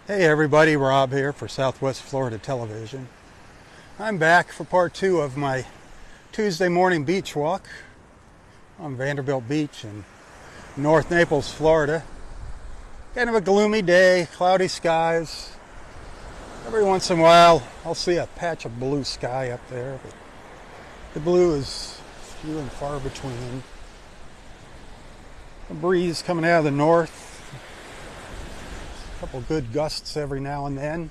Hey everybody, Rob here for Southwest Florida Television. I'm back for part 2 of my Tuesday morning beach walk on Vanderbilt Beach in North Naples, Florida. Kind of a gloomy day, cloudy skies. Every once in a while I'll see a patch of blue sky up there, but the blue is few and far between. A breeze coming out of the north. A couple good gusts every now and then.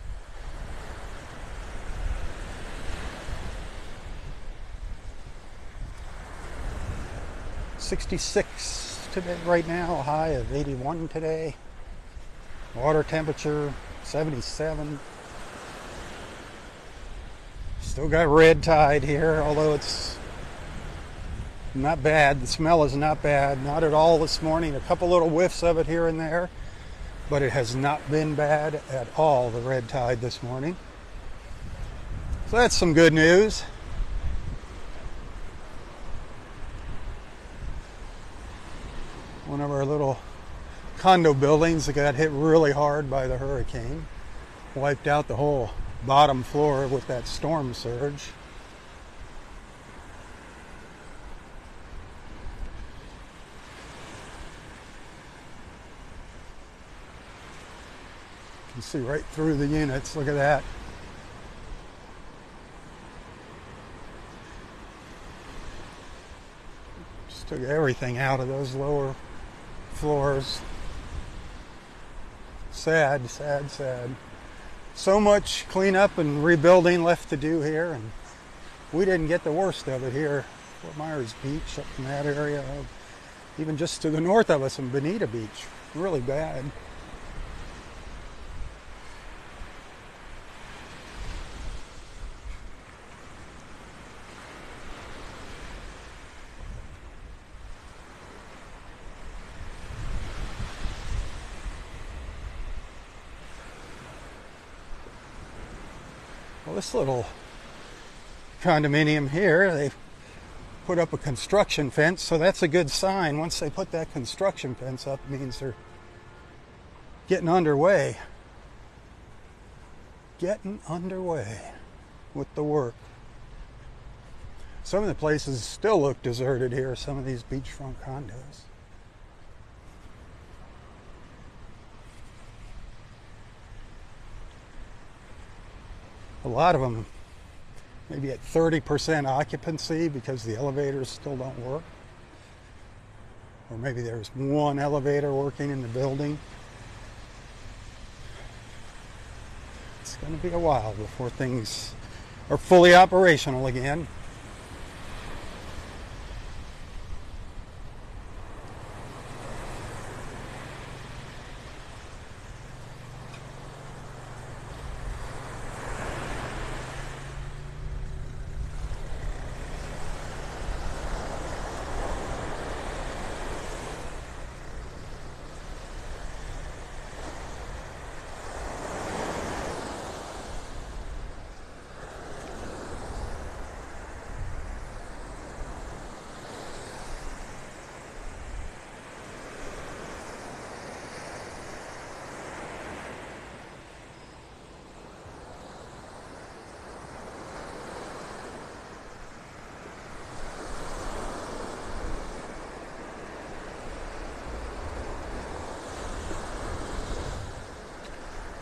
.66 today right now, a high of 81 today. Water temperature 77. Still got red tide here, although it's not bad. The smell is not bad. Not at all this morning. A couple little whiffs of it here and there. But it has not been bad at all, the red tide this morning. So that's some good news. One of our little condo buildings that got hit really hard by the hurricane. Wiped out the whole bottom floor with that storm surge. You can see right through the units. Look at that. Just took everything out of those lower floors. Sad, sad, sad. So much cleanup and rebuilding left to do here, and we didn't get the worst of it here. Fort Myers Beach, up in that area, even just to the north of us in Bonita Beach. Really bad. Well, this little condominium here, they put up a construction fence, so that's a good sign. Once they put that construction fence up, it means they're getting underway. Getting underway with the work. Some of the places still look deserted here, some of these beachfront condos. A lot of them maybe at 30% occupancy because the elevators still don't work. Or maybe there's one elevator working in the building. It's going to be a while before things are fully operational again.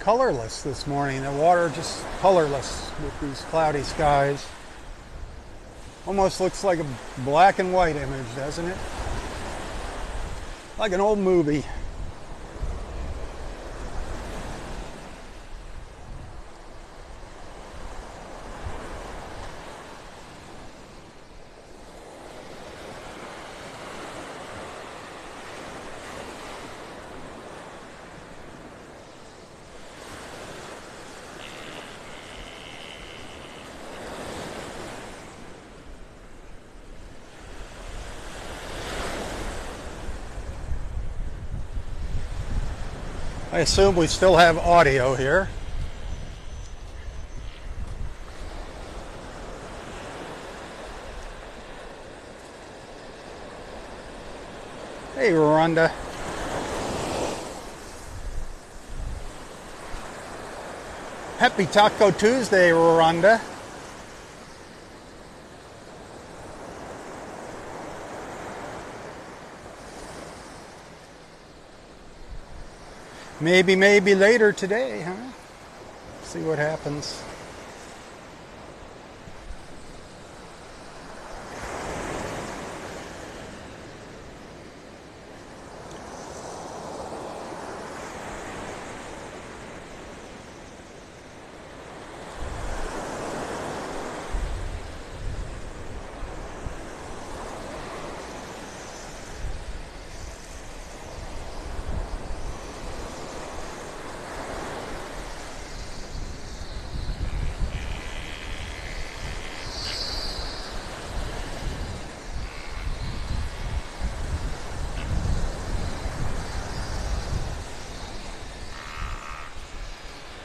Colorless this morning. The water just colorless with these cloudy skies. Almost looks like a black and white image, doesn't it? Like an old movie. I assume we still have audio here. Hey, Rhonda. Happy Taco Tuesday, Rhonda. Maybe later today, huh? See what happens.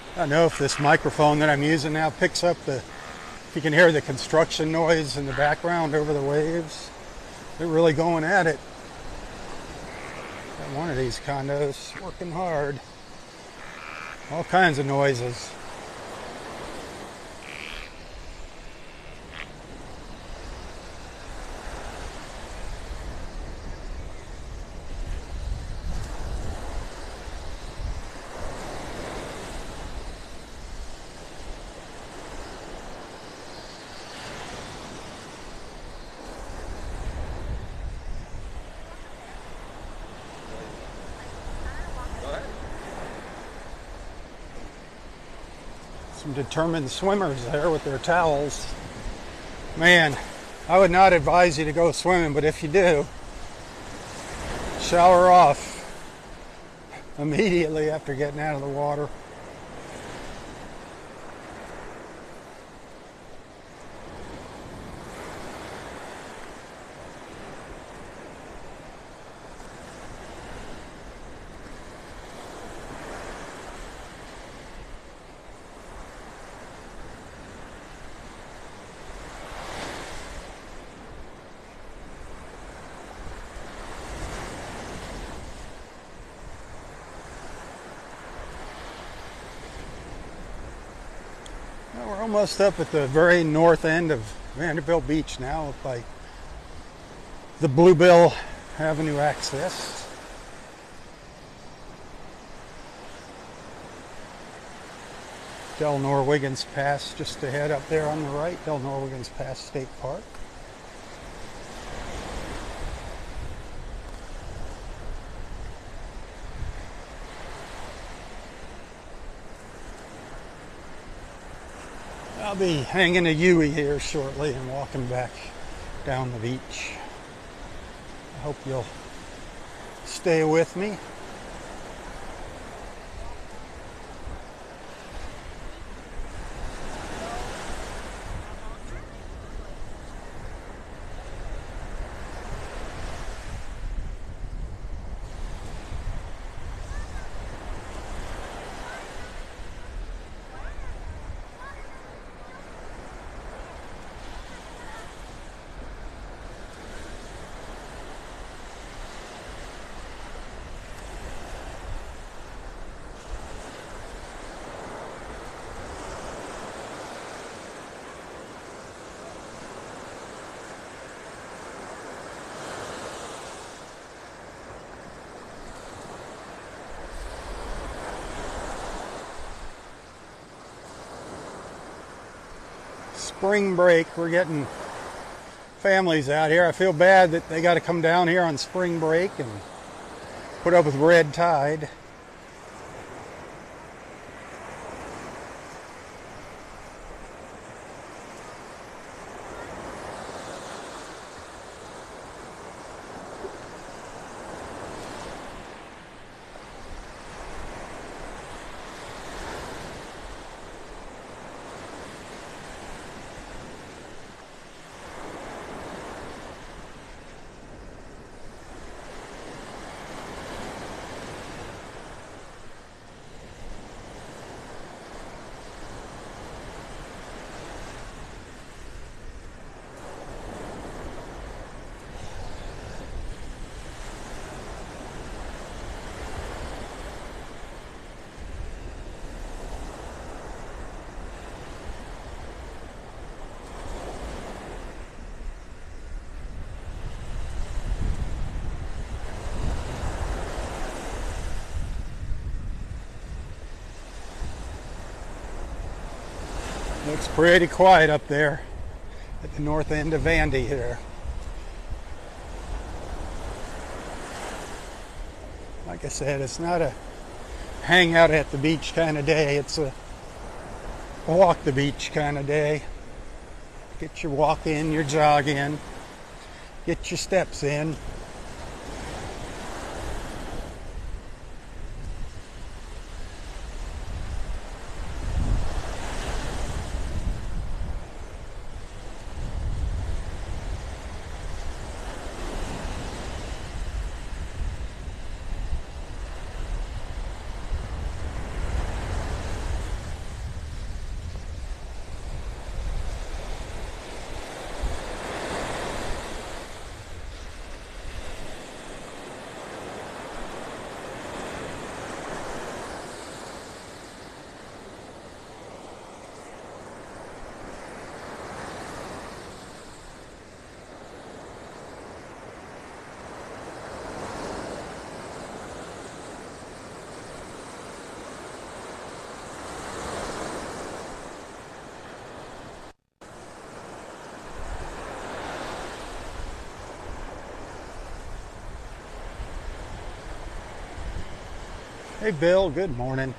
I don't know if this microphone that I'm using now picks up if you can hear the construction noise in the background over the waves. They're really going at it. Got one of these condos working hard. All kinds of noises. Some determined swimmers there with their towels. Man, I would not advise you to go swimming, but if you do, shower off immediately after getting out of the water. Well, we're almost up at the very north end of Vanderbilt Beach now, by the Bluebell Avenue access. Del Norwiggins Pass just ahead up there on the right, Del Norwiggins Pass State Park. I'll be hanging a Yui here shortly and walking back down the beach. I hope you'll stay with me. Spring break, we're getting families out here. I feel bad that they got to come down here on spring break and put up with red tide. Looks pretty quiet up there at the north end of Vandy here. Like I said, it's not a hang out at the beach kind of day. It's a walk the beach kind of day. Get your walk in, your jog in, get your steps in. Hey Bill, good morning.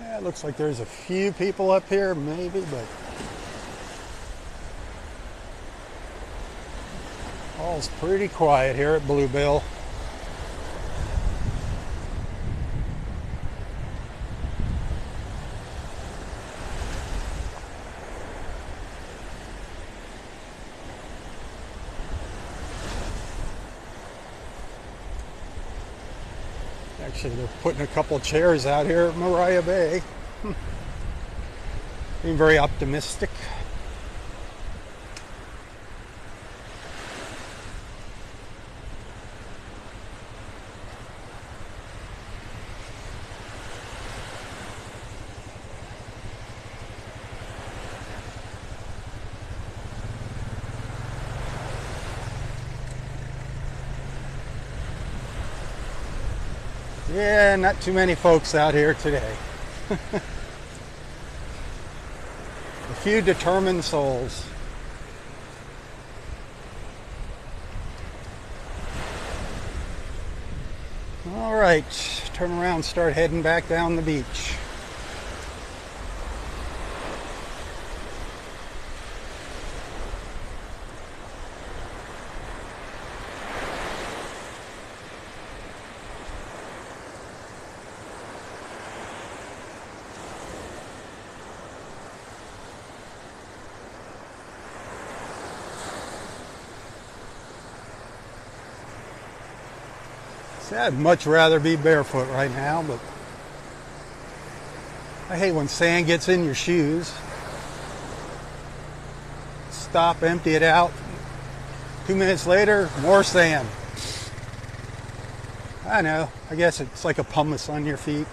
Yeah, it looks like there's a few people up here, maybe, but all's pretty quiet here at Bluebill. Actually, they're putting a couple of chairs out here at Mariah Bay. Being very optimistic. Yeah, not too many folks out here today. A few determined souls. All right, turn around, start heading back down the beach. See, I'd much rather be barefoot right now, but I hate when sand gets in your shoes. Stop, empty it out. 2 minutes later, more sand. I know, I guess it's like a pumice on your feet.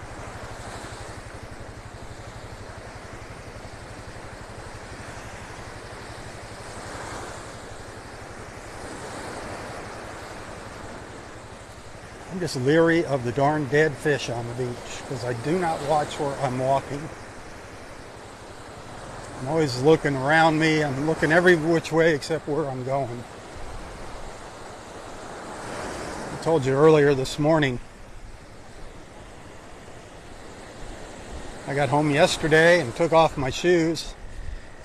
I'm just leery of the darn dead fish on the beach because I do not watch where I'm walking. I'm always looking around me. I'm looking every which way except where I'm going. I told you earlier this morning, I got home yesterday and took off my shoes,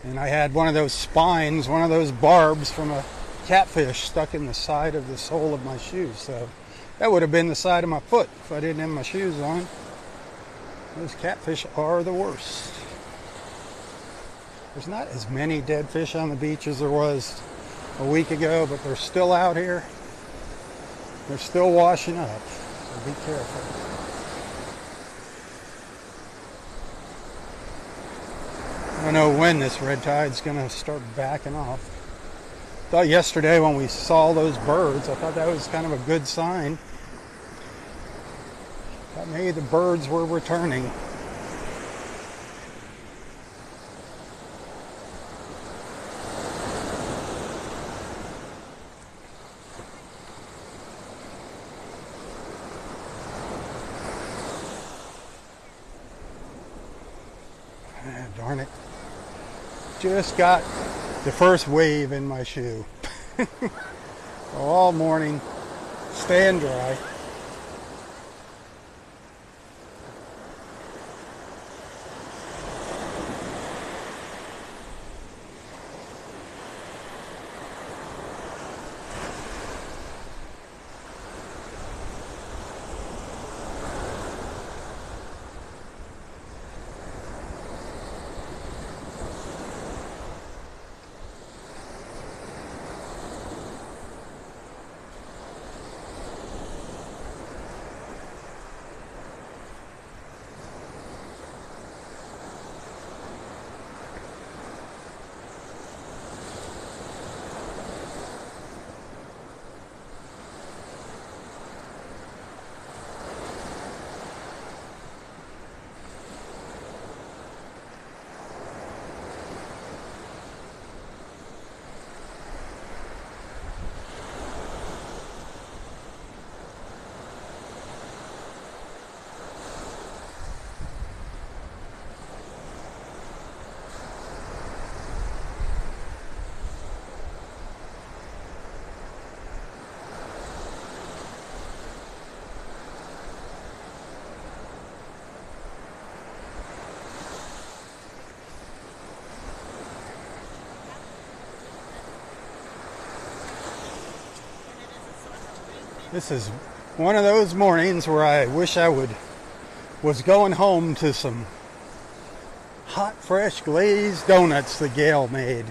and I had one of those spines, one of those barbs from a catfish stuck in the side of the sole of my shoes. So that would have been the side of my foot if I didn't have my shoes on. Those catfish are the worst. There's not as many dead fish on the beach as there was a week ago, but they're still out here. They're still washing up, so be careful. I don't know when this red tide's going to start backing off. thought yesterday when we saw those birds, I thought that was kind of a good sign. Thought maybe the birds were returning. Ah, darn it. Just got the first wave in my shoe. All morning, staying dry. This is one of those mornings where I wish I was going home to some hot, fresh glazed donuts that Gail made.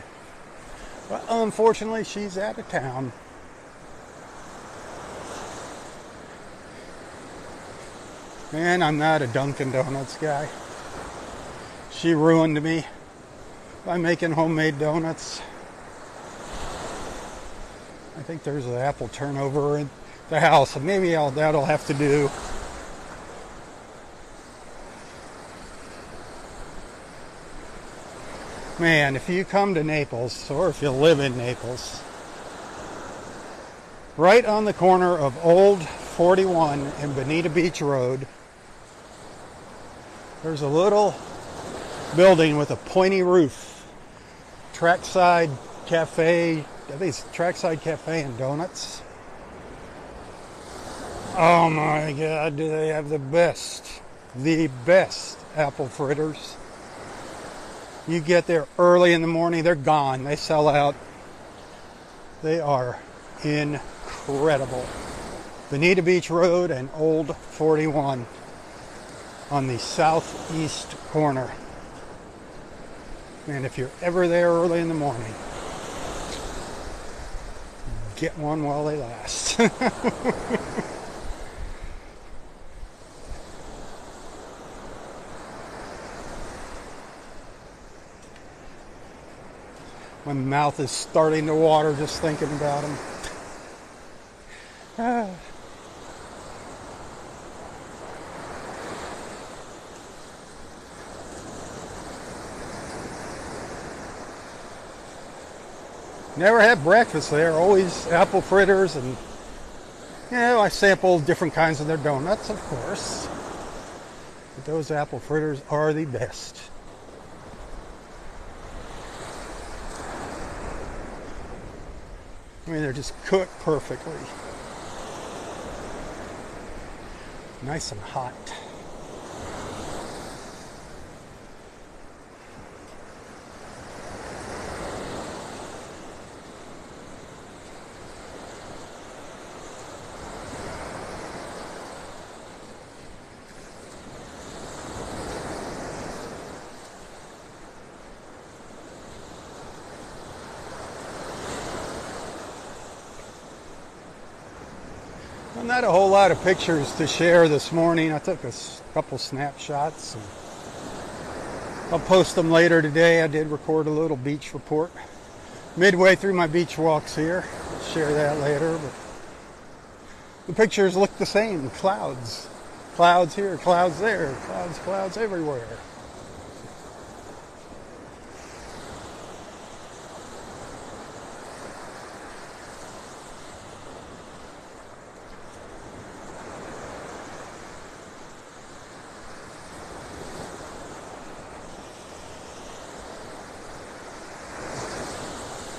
But unfortunately, she's out of town. And I'm not a Dunkin' Donuts guy. She ruined me by making homemade donuts. I think there's an apple turnover in the house, and maybe that'll have to do. Man, if you come to Naples, or if you live in Naples, right on the corner of Old 41 and Bonita Beach Road, there's a little building with a pointy roof. Trackside Cafe, I think it's Trackside Cafe and Donuts. Oh my God, do they have the best apple fritters. You get there early in the morning, they're gone. They sell out. They are incredible. Bonita Beach Road and Old 41 on the southeast corner. And if you're ever there early in the morning, get one while they last. My mouth is starting to water just thinking about them. Never had breakfast there, always apple fritters, and I sample different kinds of their donuts, of course. But those apple fritters are the best. I mean, they're just cooked perfectly. Nice and hot. Not a whole lot of pictures to share this morning. I took a couple snapshots. And I'll post them later today. I did record a little beach report midway through my beach walks here. I'll share that later, but the pictures look the same. Clouds. Clouds here, clouds there, clouds everywhere.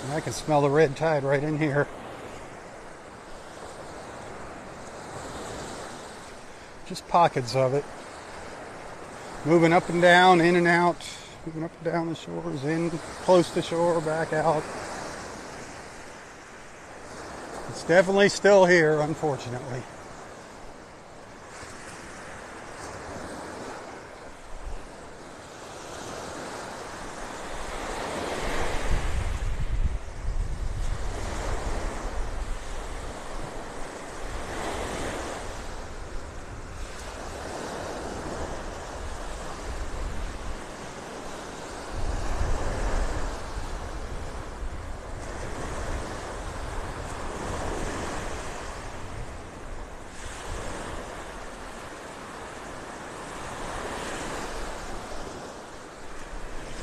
And I can smell the red tide right in here. Just pockets of it. Moving up and down, in and out. Moving up and down the shores, in, close to shore, back out. It's definitely still here, unfortunately.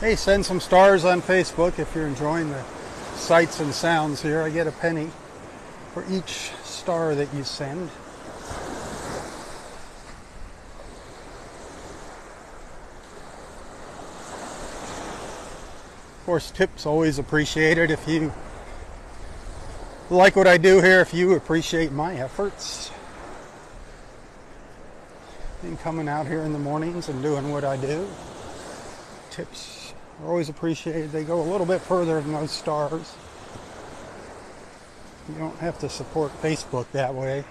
Hey, send some stars on Facebook if you're enjoying the sights and sounds here. I get a penny for each star that you send. Of course, tips always appreciated. If you like what I do here, if you appreciate my efforts in coming out here in the mornings and doing what I do, tips are always appreciated. They go a little bit further than those stars. You don't have to support Facebook that way.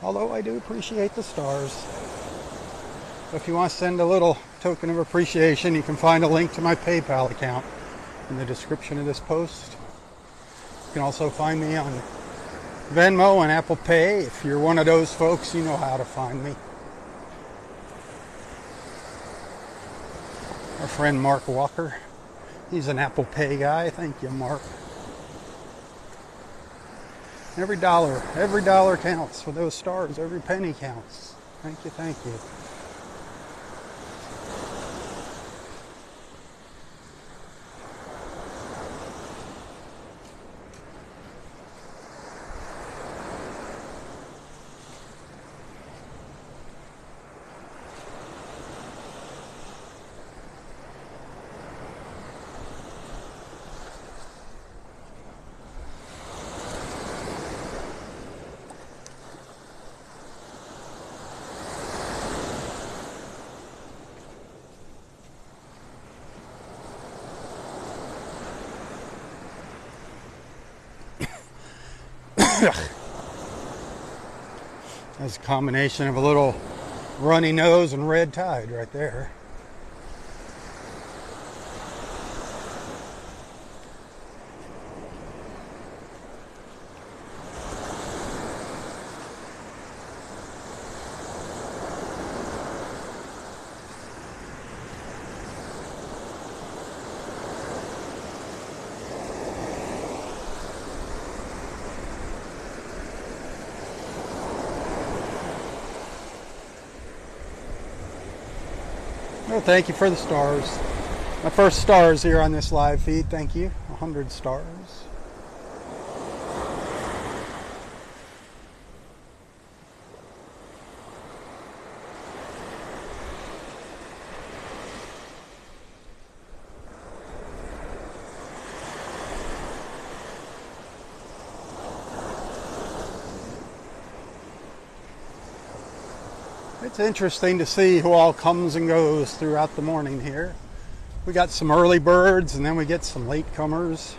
Although I do appreciate the stars. If you want to send a little token of appreciation, you can find a link to my PayPal account in the description of this post. You can also find me on Venmo and Apple Pay. If you're one of those folks, you know how to find me. Our friend Mark Walker, he's an Apple Pay guy. Thank you, Mark. Every dollar counts for those stars. Every penny counts. Thank you, thank you. That's a combination of a little runny nose and red tide right there. Well, thank you for the stars. My first stars here on this live feed. Thank you. 100 stars. It's interesting to see who all comes and goes throughout the morning here. We got some early birds and then we get some late comers.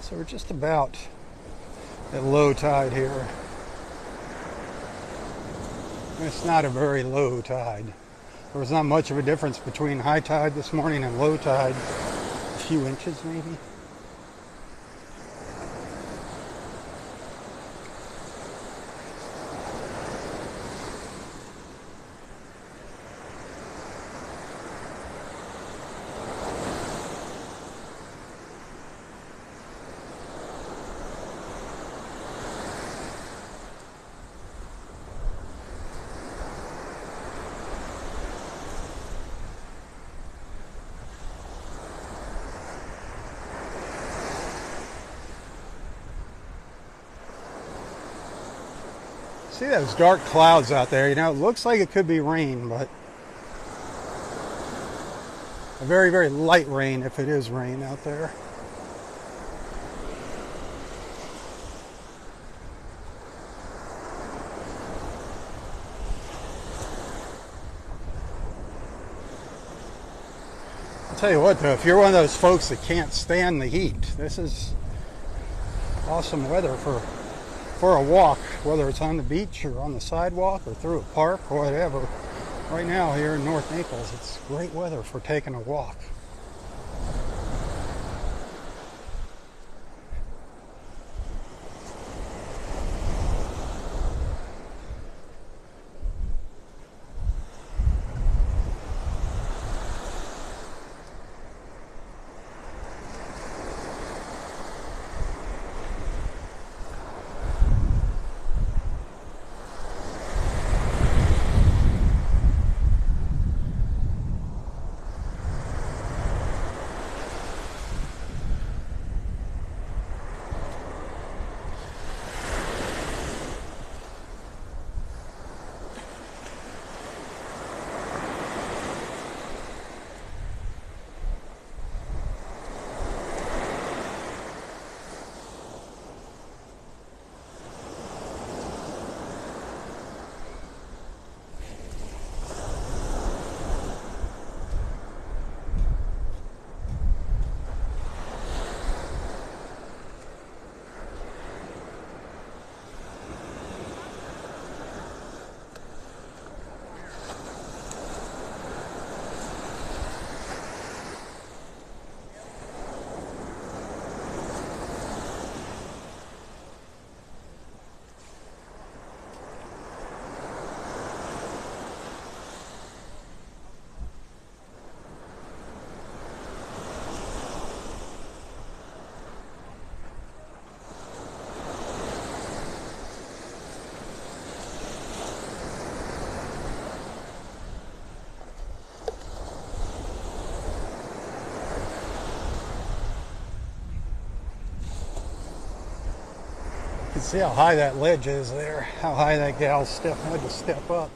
So we're just about at low tide here. It's not a very low tide. There was not much of a difference between high tide this morning and low tide. A few inches maybe. See those dark clouds out there? You know, it looks like it could be rain, but a very, very light rain if it is rain out there. I'll tell you what though, if you're one of those folks that can't stand the heat, this is awesome weather for a walk, whether it's on the beach or on the sidewalk or through a park or whatever. Right now here in North Naples, it's great weather for taking a walk. You can see how high that ledge is there, how high that gal had to step up.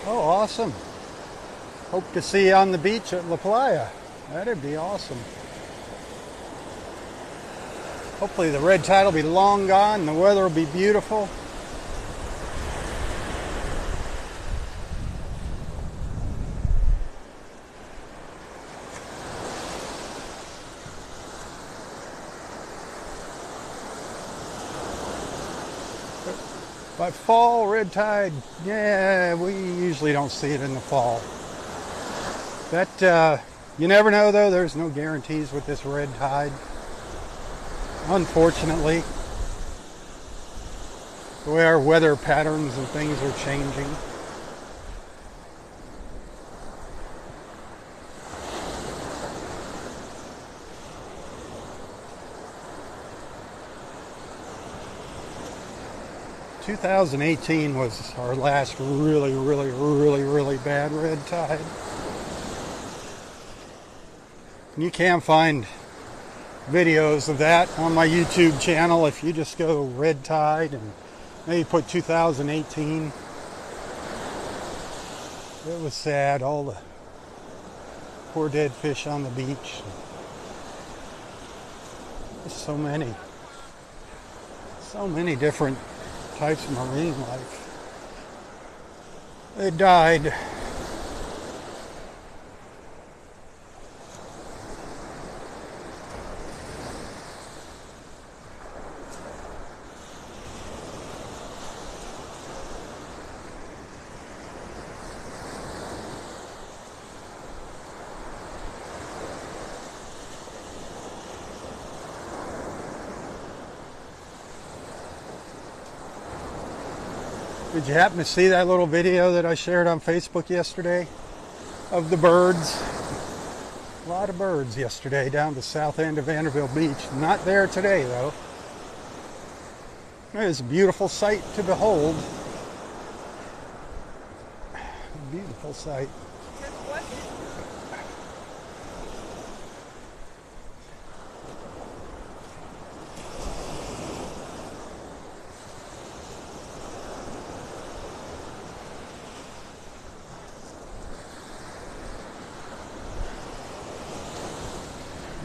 Oh, awesome. Hope to see you on the beach at La Playa. That'd be awesome. Hopefully the red tide will be long gone and the weather will be beautiful. By fall, red tide, yeah, we usually don't see it in the fall. That, you never know though, there's no guarantees with this red tide. Unfortunately, the way our weather patterns and things are changing. 2018 was our last really bad red tide. And you can find videos of that on my YouTube channel if you just go red tide and maybe put 2018. It was sad, all the poor dead fish on the beach. There's so many different types of marine life. They died. Did you happen to see that little video that I shared on Facebook yesterday of the birds? A lot of birds yesterday down the south end of Vanderbilt Beach. Not there today though. It was a beautiful sight to behold. A beautiful sight.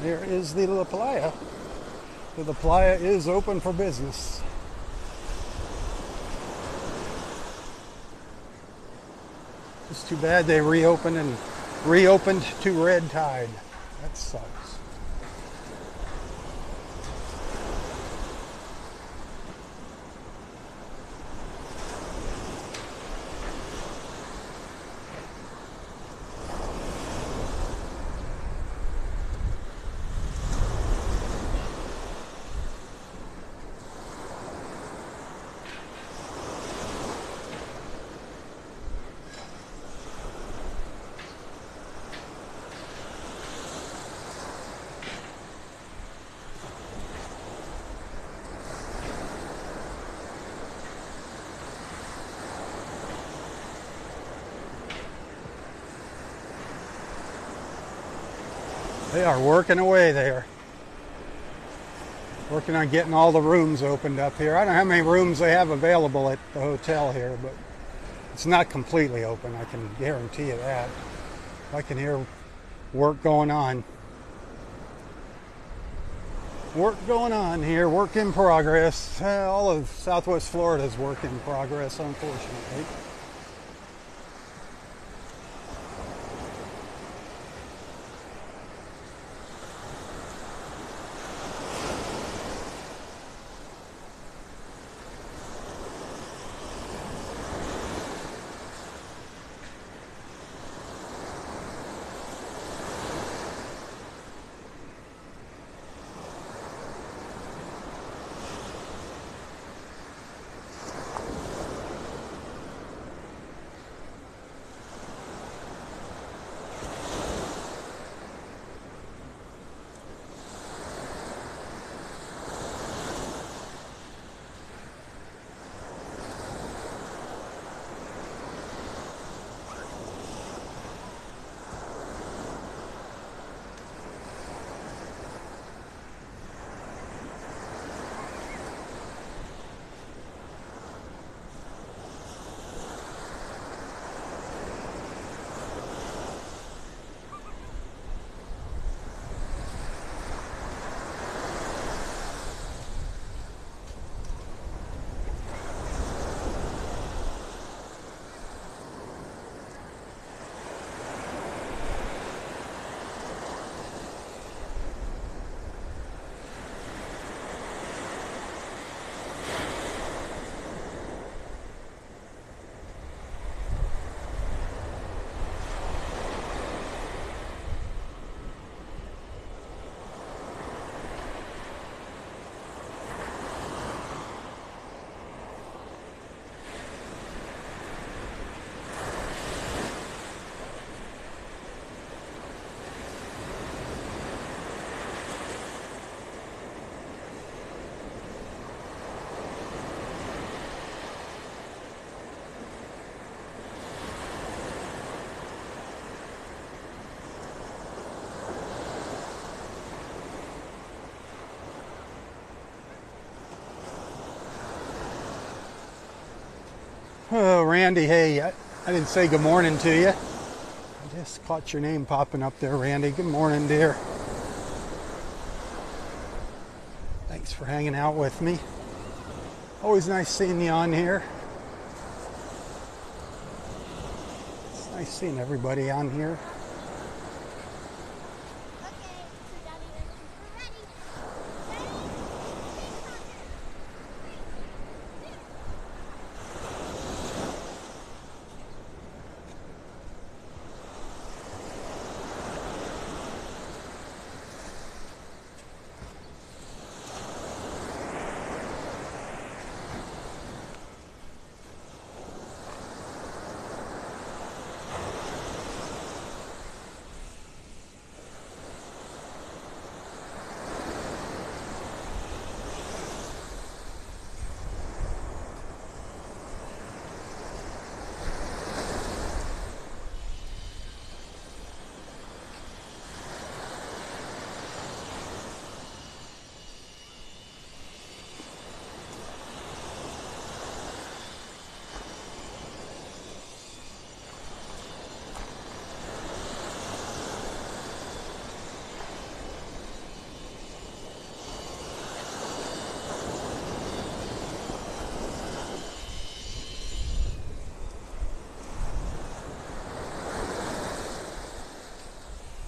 There is the La Playa. The La Playa is open for business. It's too bad they reopened to red tide. That sucks. They are working away there. Working on getting all the rooms opened up here. I don't know how many rooms they have available at the hotel here, but it's not completely open, I can guarantee you that. I can hear work going on. Work going on here, work in progress. All of Southwest Florida is work in progress, unfortunately. Oh, Randy, hey, I didn't say good morning to you. I just caught your name popping up there, Randy. Good morning, dear. Thanks for hanging out with me. Always nice seeing you on here. It's nice seeing everybody on here.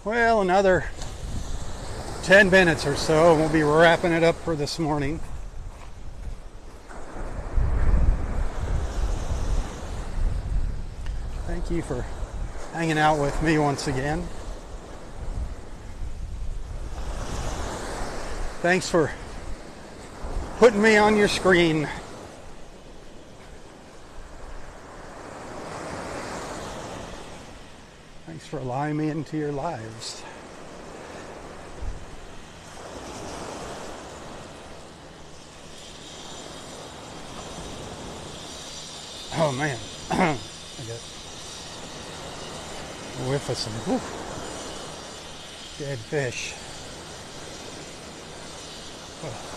Well, another 10 minutes or so, and we'll be wrapping it up for this morning. Thank you for hanging out with me once again. Thanks for putting me on your screen. Thanks for allowing me into your lives. Oh man, I got a whiff of some dead fish. Oh.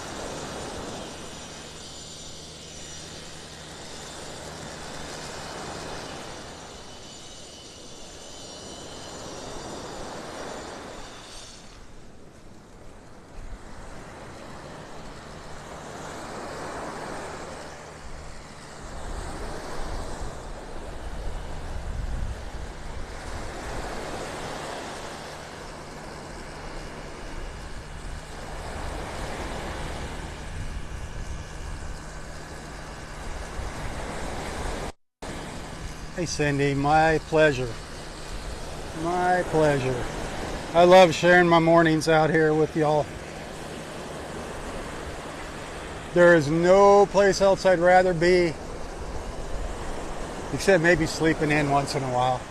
Hey Cindy, my pleasure. My pleasure. I love sharing my mornings out here with y'all. There is no place else I'd rather be, except maybe sleeping in once in a while.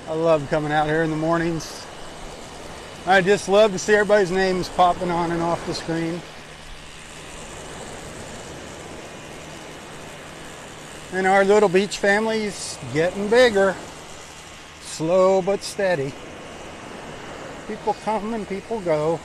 I love coming out here in the mornings. I just love to see everybody's names popping on and off the screen. And our little beach family's getting bigger. Slow but steady. People come and people go.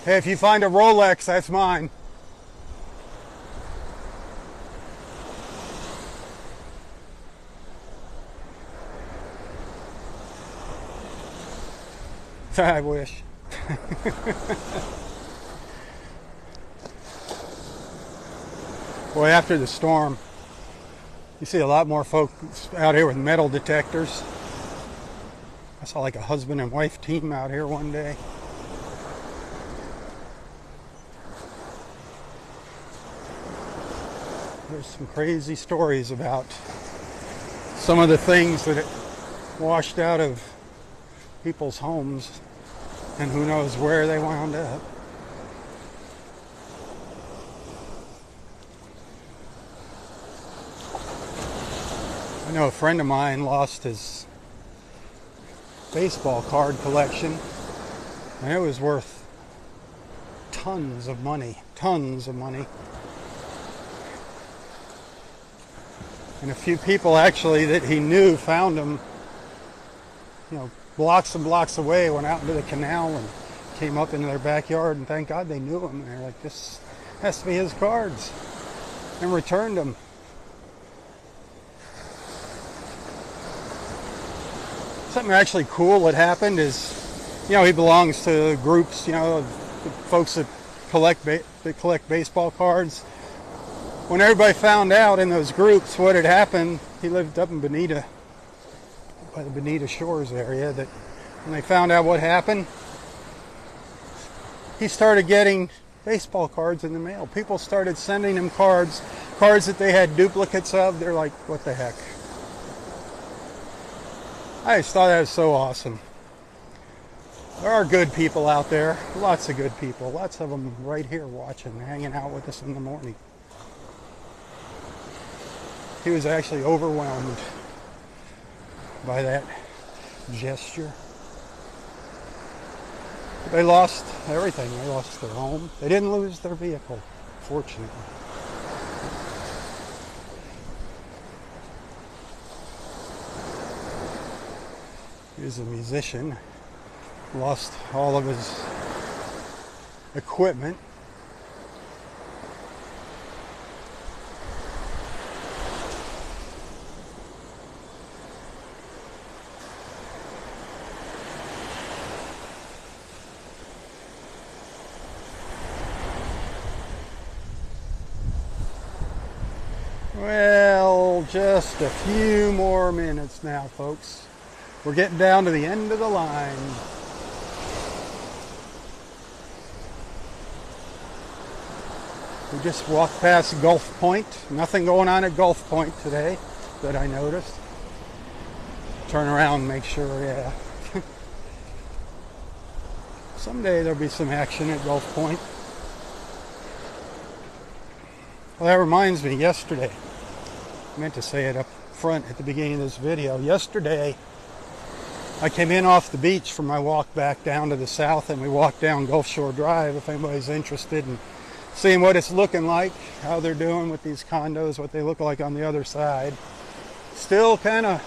Hey, if you find a Rolex, that's mine. I wish. Boy, after the storm, you see a lot more folks out here with metal detectors. I saw like a husband and wife team out here one day. There's some crazy stories about some of the things that washed out of people's homes, and who knows where they wound up. I know a friend of mine lost his baseball card collection, and it was worth tons of money. And a few people actually that he knew found him, blocks and blocks away, went out into the canal and came up into their backyard, and thank God they knew him. And they're like, this has to be his cards, and returned them. Something actually cool that happened is, he belongs to groups, folks that collect baseball cards. When everybody found out in those groups what had happened, he lived up in Bonita, by the Bonita Shores area, that when they found out what happened, he started getting baseball cards in the mail. People started sending him cards that they had duplicates of. They're like, what the heck? I just thought that was so awesome. There are good people out there, lots of good people, lots of them right here watching, hanging out with us in the morning. He was actually overwhelmed by that gesture. They lost everything. They lost their home. They didn't lose their vehicle, fortunately. He was a musician. Lost all of his equipment. Well, just a few more minutes now, folks. We're getting down to the end of the line. We just walked past Gulf Point. Nothing going on at Gulf Point today that I noticed. Turn around and make sure, yeah. Someday there'll be some action at Gulf Point. Well, that reminds me, yesterday, I meant to say it up front at the beginning of this video. Yesterday, I came in off the beach from my walk back down to the south, and we walked down Gulf Shore Drive. If anybody's interested in seeing what it's looking like, how they're doing with these condos, what they look like on the other side. Still kind of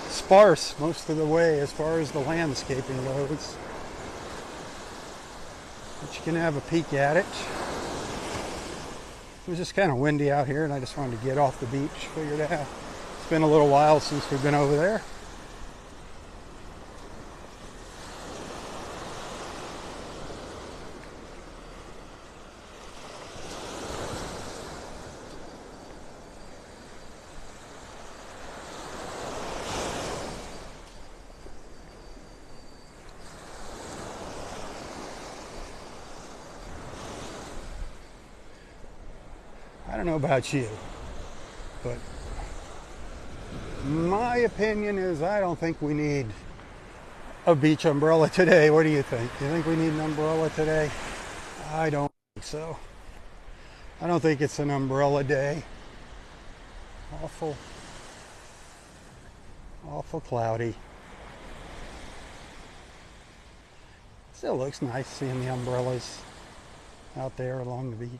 sparse most of the way as far as the landscaping goes. But you can have a peek at it. It was just kind of windy out here, and I just wanted to get off the beach. Figured out it's been a little while since we've been over there. I don't know about you, but my opinion is I don't think we need a beach umbrella today. What do you think? Do you think we need an umbrella today? I don't think so. I don't think it's an umbrella day. Awful cloudy. Still looks nice seeing the umbrellas out there along the beach.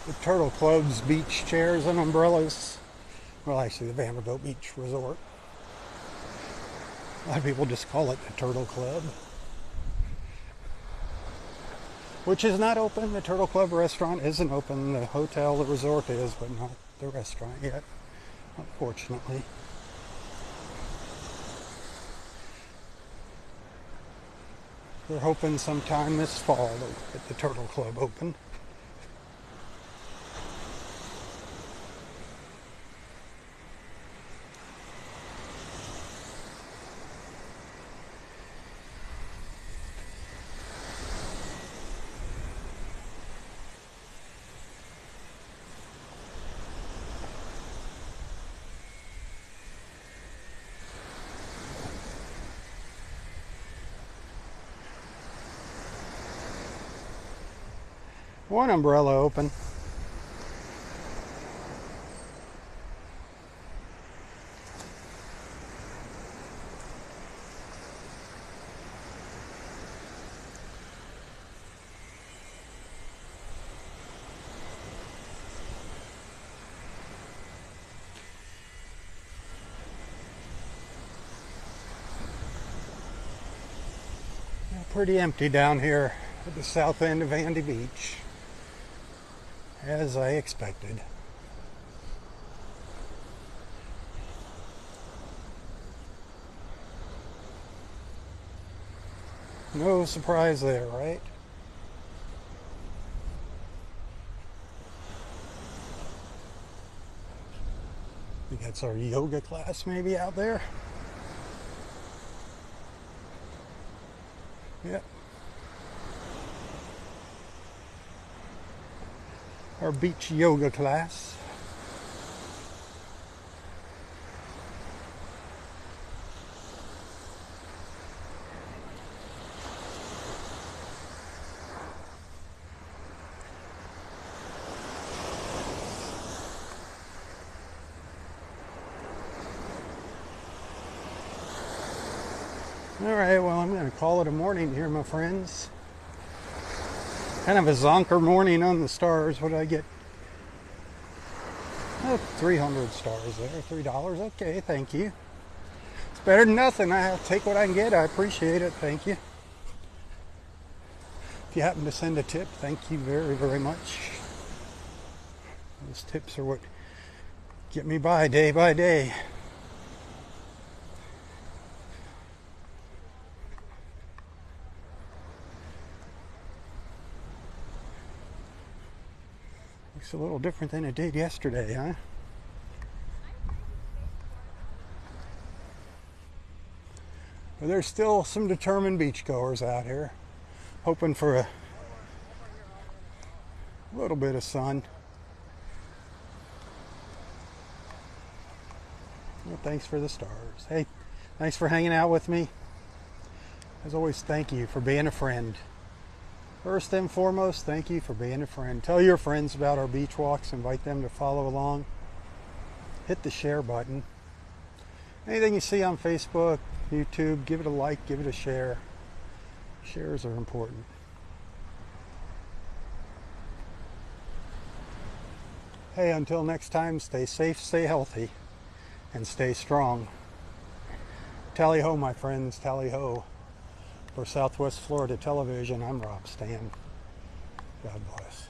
The Turtle Club's beach chairs and umbrellas. Well, actually, the Vanderbilt Beach Resort. A lot of people just call it the Turtle Club, which is not open. The Turtle Club restaurant isn't open. The hotel, the resort is, but not the restaurant yet, unfortunately. We're hoping sometime this fall to get the Turtle Club open. One umbrella open. Pretty empty down here at the south end of Vandy Beach, as I expected. No surprise there, right? I think that's our yoga class maybe out there. Yep. Our beach yoga class. All right, well, I'm going to call it a morning here, my friends. Kind of a zonker morning on the stars. What did I get? Oh, 300 stars there. $3. Okay, thank you. It's better than nothing. I'll take what I can get. I appreciate it. Thank you. If you happen to send a tip, thank you very, very much. Those tips are what get me by day. Looks a little different than it did yesterday, huh? But there's still some determined beachgoers out here, hoping for a little bit of sun. Well, thanks for the stars. Hey, thanks for hanging out with me. As always, thank you for being a friend. First and foremost, thank you for being a friend. Tell your friends about our beach walks. Invite them to follow along. Hit the share button. Anything you see on Facebook, YouTube, give it a like, give it a share. Shares are important. Hey, until next time, stay safe, stay healthy, and stay strong. Tally ho, my friends, tally ho. For Southwest Florida Television, I'm Robb Stan. God bless.